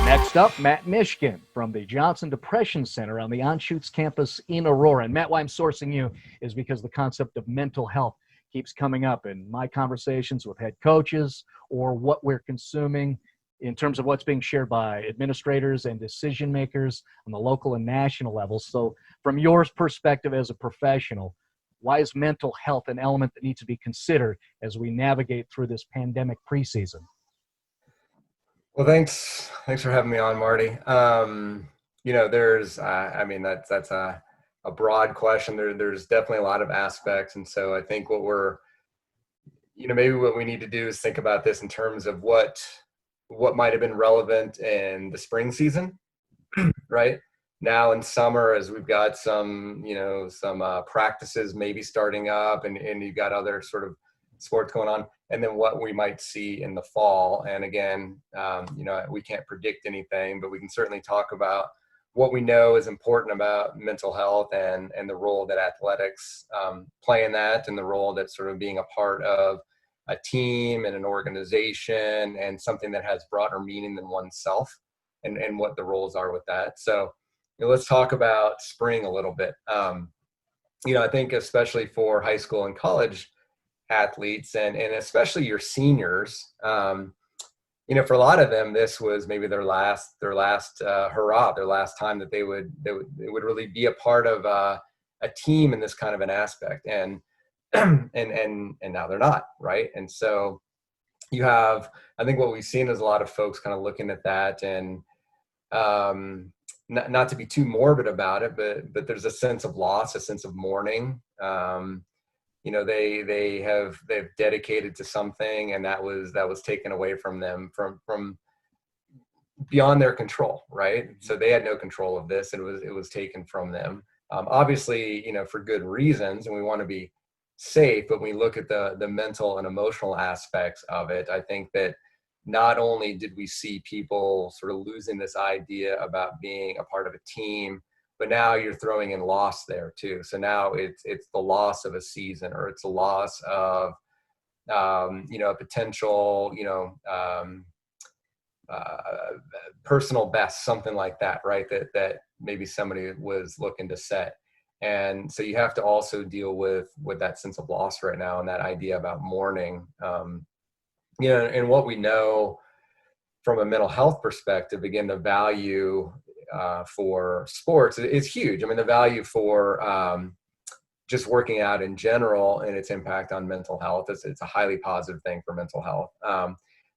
Next up, Matt Mishkind from the Johnson Depression Center on the Anschutz campus in Aurora. And Matt, why I'm sourcing you is because the concept of mental health keeps coming up in my conversations with head coaches or what we're consuming in terms of what's being shared by administrators and decision makers on the local and national levels. So from your perspective as a professional, why is mental health an element that needs to be considered as we navigate through this pandemic preseason? Well, thanks for having me on, Marty. There's, that's a broad question. There's definitely a lot of aspects, and so I think maybe what we need to do is think about this in terms of what might have been relevant in the spring season, right? Now in summer, as we've got some practices maybe starting up, and you've got other sort of sports going on, and then what we might see in the fall. And again, we can't predict anything, but we can certainly talk about what we know is important about mental health and the role that athletics play in that, and the role that sort of being a part of a team and an organization and something that has broader meaning than oneself, and what the roles are with that. So let's talk about spring a little bit. I think especially for high school and college athletes, and especially your seniors, for a lot of them, this was maybe their last hurrah, their last time that they would really be a part of a team in this kind of an aspect, and now they're not, right? And so I think what we've seen is a lot of folks kind of looking at that, and not to be too morbid about it, but there's a sense of loss, a sense of mourning. They've dedicated to something, and that was taken away from them from beyond their control, right? So they had no control of this, and it was taken from them. Obviously, for good reasons, and we want to be safe, but when we look at the mental and emotional aspects of it, I think that not only did we see people sort of losing this idea about being a part of a team, but now you're throwing in loss there too. So now it's the loss of a season, or it's a loss of a potential personal best, something like that, right? That maybe somebody was looking to set. And so you have to also deal with that sense of loss right now, and that idea about mourning. And what we know from a mental health perspective, again, the value for sports is huge. I mean, the value for just working out in general and its impact on mental health, it's a highly positive thing for mental health.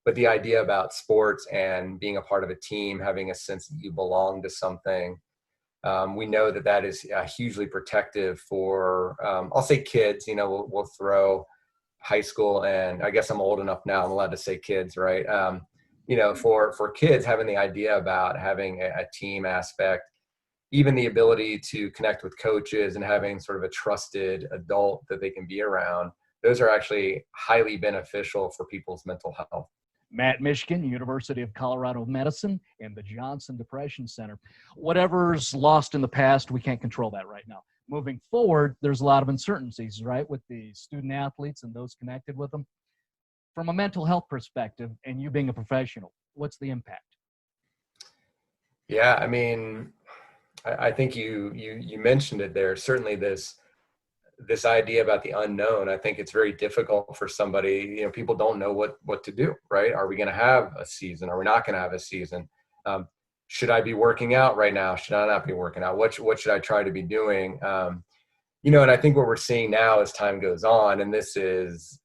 But the idea about sports and being a part of a team, having a sense that you belong to something, we know that is hugely protective for, I'll say kids. We'll throw high school, and I guess I'm old enough now, I'm allowed to say kids, right? For kids, having the idea about having a team aspect, even the ability to connect with coaches and having sort of a trusted adult that they can be around, those are actually highly beneficial for people's mental health. Matt Mishkind, University of Colorado Medicine, and the Johnson Depression Center. Whatever's lost in the past, we can't control that right now. Moving forward, there's a lot of uncertainties, right, with the student athletes and those connected with them. From a mental health perspective, and you being a professional, what's the impact? Yeah, I mean, I think you mentioned it there. Certainly this idea about the unknown. I think it's very difficult for somebody. People don't know what to do, right? Are we going to have a season? Are we not going to have a season? Should I be working out right now? Should I not be working out? What should I try to be doing? And I think what we're seeing now as time goes on, and this is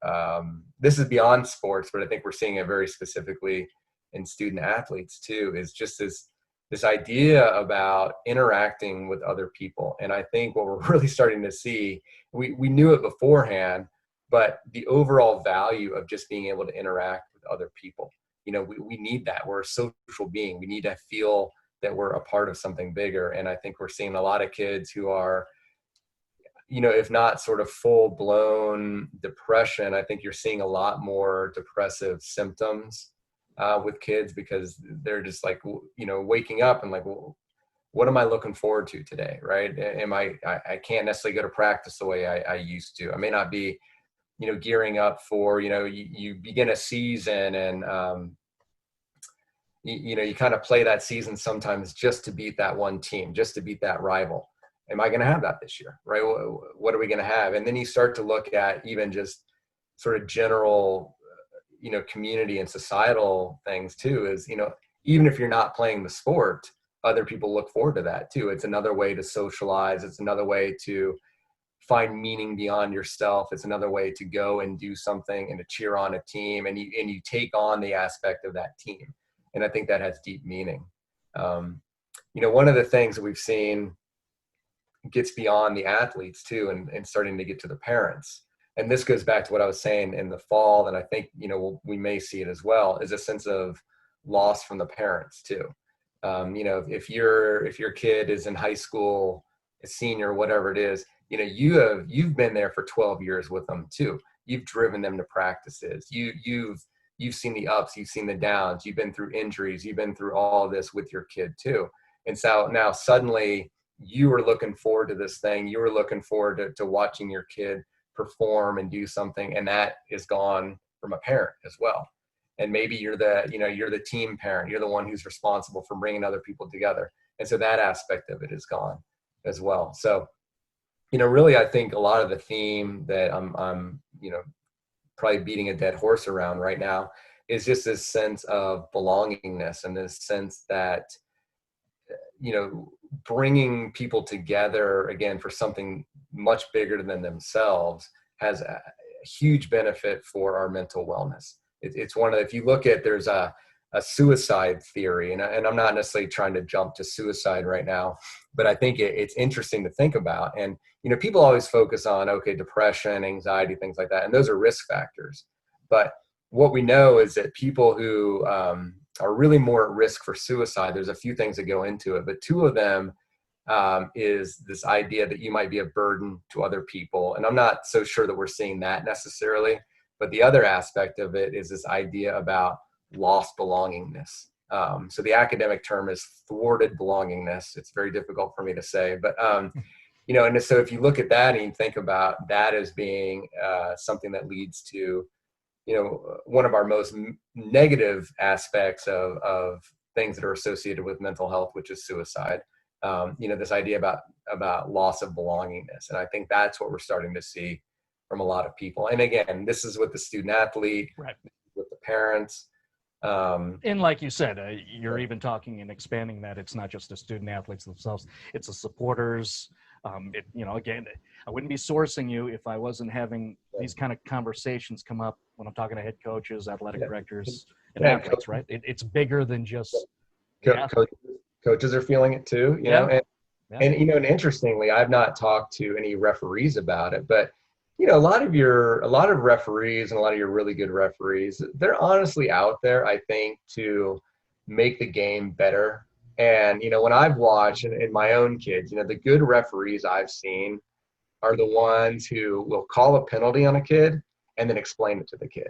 beyond sports, but I think we're seeing it very specifically in student athletes too, is just this idea about interacting with other people. And I think what we're really starting to see, we knew it beforehand, but the overall value of just being able to interact with other people. We need that. We're a social being. We need to feel that we're a part of something bigger. And I think we're seeing a lot of kids who are, if not sort of full blown depression, I think you're seeing a lot more depressive symptoms with kids, because they're just like, waking up and like, well, what am I looking forward to today? Right. I can't necessarily go to practice the way I used to. I may not be, gearing up for, you begin a season, and you kind of play that season sometimes just to beat that one team, just to beat that rival. Am I going to have that this year? Right? What are we going to have? And then you start to look at even just sort of general, community and societal things too, is, even if you're not playing the sport, other people look forward to that too. It's another way to socialize. It's another way to find meaning beyond yourself. It's another way to go and do something and to cheer on a team, and you take on the aspect of that team. And I think that has deep meaning. One of the things that we've seen gets beyond the athletes too, and starting to get to the parents. And this goes back to what I was saying in the fall, and I think, we may see it as well, is a sense of loss from the parents too. If your kid is in high school, a senior, whatever it is, you've been there for 12 years with them too. You've driven them to practices. You've seen the ups, you've seen the downs, you've been through injuries, you've been through all of this with your kid too. And so now suddenly you were looking forward to this thing. You were looking forward to watching your kid perform and do something, and that is gone from a parent as well. And maybe you're the team parent. You're the one who's responsible for bringing other people together. And so that aspect of it is gone as well. So, really, I think a lot of the theme that I'm probably beating a dead horse around right now is just this sense of belongingness, and this sense that, bringing people together again for something much bigger than themselves has a huge benefit for our mental wellness. It's one of, if you look at, there's a suicide theory, and I'm not necessarily trying to jump to suicide right now, but I think it's interesting to think about. And, people always focus on, okay, depression, anxiety, things like that. And those are risk factors. But what we know is that people who are really more at risk for suicide, there's a few things that go into it, but two of them is this idea that you might be a burden to other people. And I'm not so sure that we're seeing that necessarily, but the other aspect of it is this idea about lost belongingness. So the academic term is thwarted belongingness. It's very difficult for me to say, but, and so if you look at that and you think about that as being something that leads to, one of our most negative aspects of things that are associated with mental health, which is suicide, this idea about loss of belongingness. And I think that's what we're starting to see from a lot of people. And again, this is with the student athlete, right, with the parents. And like you said, you're even talking and expanding that it's not just the student athletes themselves, it's the supporters. Again, I wouldn't be sourcing you if I wasn't having these kind of conversations come up when I'm talking to head coaches, athletic directors, and athletes, right? It's bigger than just coaches are feeling it too, and interestingly, I've not talked to any referees about it, but a lot of referees and a lot of your really good referees, they're honestly out there, I think, to make the game better. And, when I've watched and my own kids, the good referees I've seen are the ones who will call a penalty on a kid and then explain it to the kid,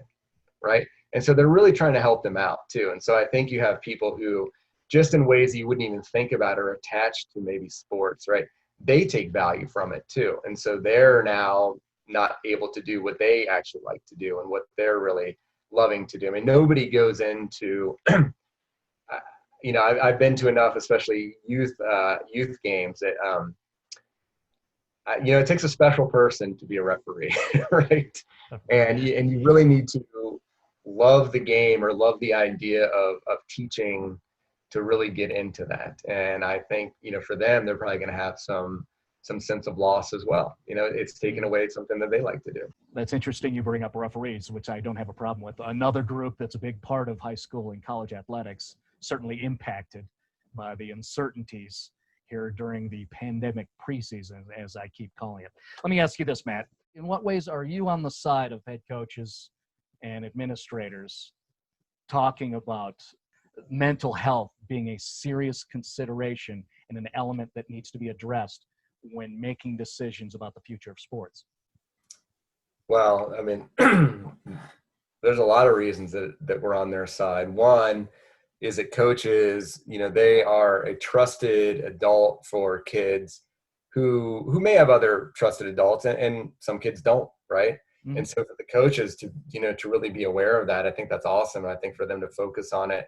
right? And so they're really trying to help them out too. And so I think you have people who, just in ways that you wouldn't even think about, are attached to maybe sports, right? They take value from it too. And so they're now not able to do what they actually like to do and what they're really loving to do. I mean, nobody goes into, I've been to enough, especially youth games, that, it takes a special person to be a referee, right? And you really need to love the game or love the idea of teaching to really get into that. And I think, for them, they're probably going to have some sense of loss as well. It's taken away something that they like to do. That's interesting. You bring up referees, which I don't have a problem with. Another group that's a big part of high school and college athletics, certainly impacted by the uncertainties here during the pandemic preseason, as I keep calling it. Let me ask you this, Matt. In what ways are you on the side of head coaches and administrators talking about mental health being a serious consideration and an element that needs to be addressed when making decisions about the future of sports? Well, I mean, there's a lot of reasons that we're on their side. One is that coaches, they are a trusted adult for kids who may have other trusted adults, and some kids don't, right? Mm-hmm. And so for the coaches to really be aware of that, I think that's awesome. I think for them to focus on it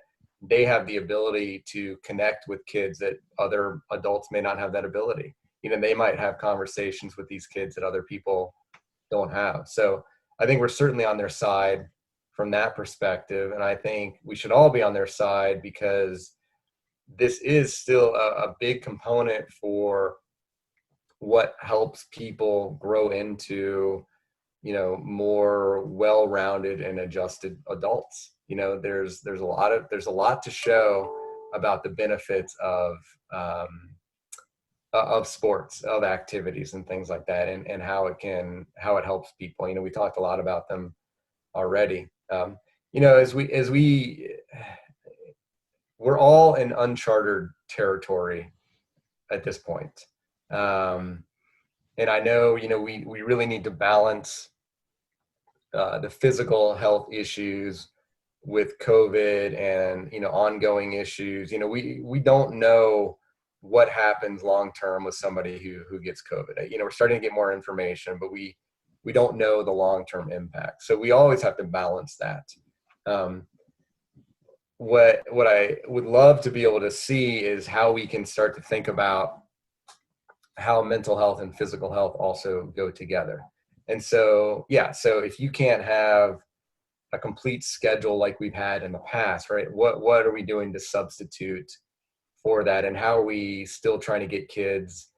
they have the ability to connect with kids that other adults may not have that ability. They might have conversations with these kids that other people don't have. So I think we're certainly on their side from that perspective. And I think we should all be on their side, because this is still a big component for what helps people grow into, more well-rounded and adjusted adults. There's a lot to show about the benefits of sports, of activities and things like that, and how it helps people. We talked a lot about them already. We're all in uncharted territory at this point. And I know, we really need to balance the physical health issues with COVID and, ongoing issues. We don't know what happens long-term with somebody who gets COVID. We're starting to get more information, but we don't know the long-term impact. So we always have to balance that. What I would love to be able to see is how we can start to think about how mental health and physical health also go together. And so if you can't have a complete schedule like we've had in the past, right? What are we doing to substitute for that? And how are we still trying to get kids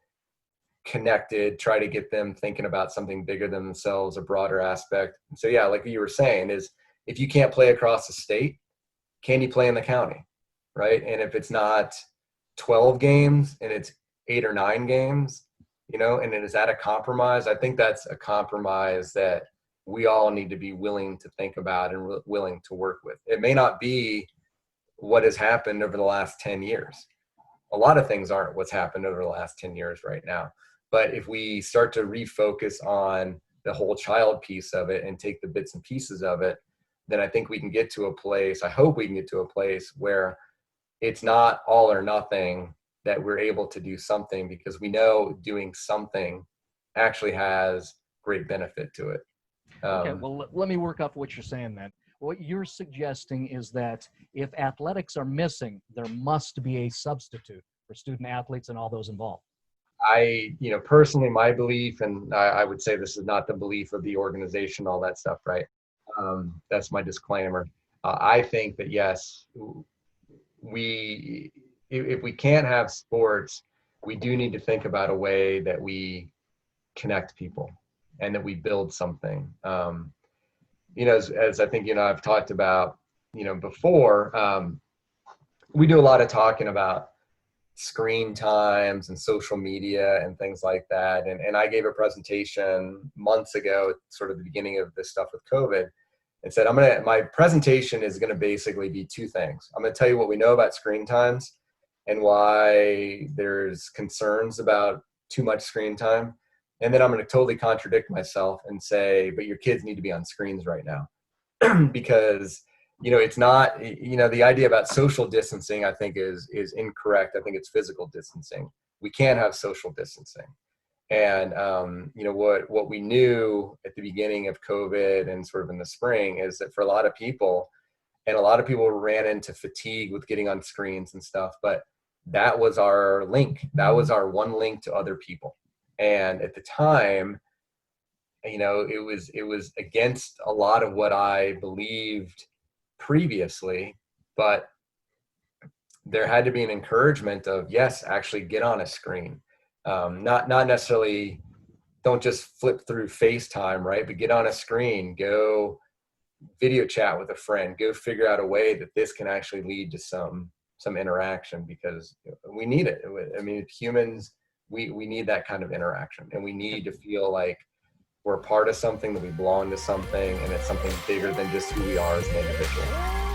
connected, try to get them thinking about something bigger than themselves, a broader aspect? And so, like you were saying, is if you can't play across the state, can you play in the county, right? And if it's not 12 games and it's 8 or 9 games, and is that a compromise? I think that's a compromise that we all need to be willing to think about and willing to work with. It may not be what has happened over the last 10 years. A lot of things aren't what's happened over the last 10 years right now. But if we start to refocus on the whole child piece of it and take the bits and pieces of it, then I think we can get to a place, I hope we can get to a place where it's not all or nothing, that we're able to do something, because we know doing something actually has great benefit to it. Okay, well, let me work off what you're saying then. What you're suggesting is that if athletics are missing, there must be a substitute for student athletes and all those involved. Personally, my belief, and I would say this is not the belief of the organization, all that stuff, right? That's my disclaimer. I think that yes, if we can't have sports, we do need to think about a way that we connect people and that we build something. As I think, I've talked about, before, we do a lot of talking about screen times and social media and things like that. And I gave a presentation months ago, sort of the beginning of this stuff with COVID, and said, my presentation is going to basically be 2 things. I'm going to tell you what we know about screen times and why there's concerns about too much screen time. And then I'm going to totally contradict myself and say, but your kids need to be on screens right now. Because, it's not, the idea about social distancing, I think is incorrect. I think it's physical distancing. We can't have social distancing. And, what we knew at the beginning of COVID and sort of in the spring is that for a lot of people, and a lot of people ran into fatigue with getting on screens and stuff, but that was our link. That was our one link to other people. And at the time, it was against a lot of what I believed previously, but there had to be an encouragement of, yes, actually get on a screen. Not necessarily don't just flip through FaceTime, right? But get on a screen, go video chat with a friend, go figure out a way that this can actually lead to some interaction, because we need it. I mean, humans, we need that kind of interaction, and we need to feel like we're part of something, that we belong to something, and it's something bigger than just who we are as an individual.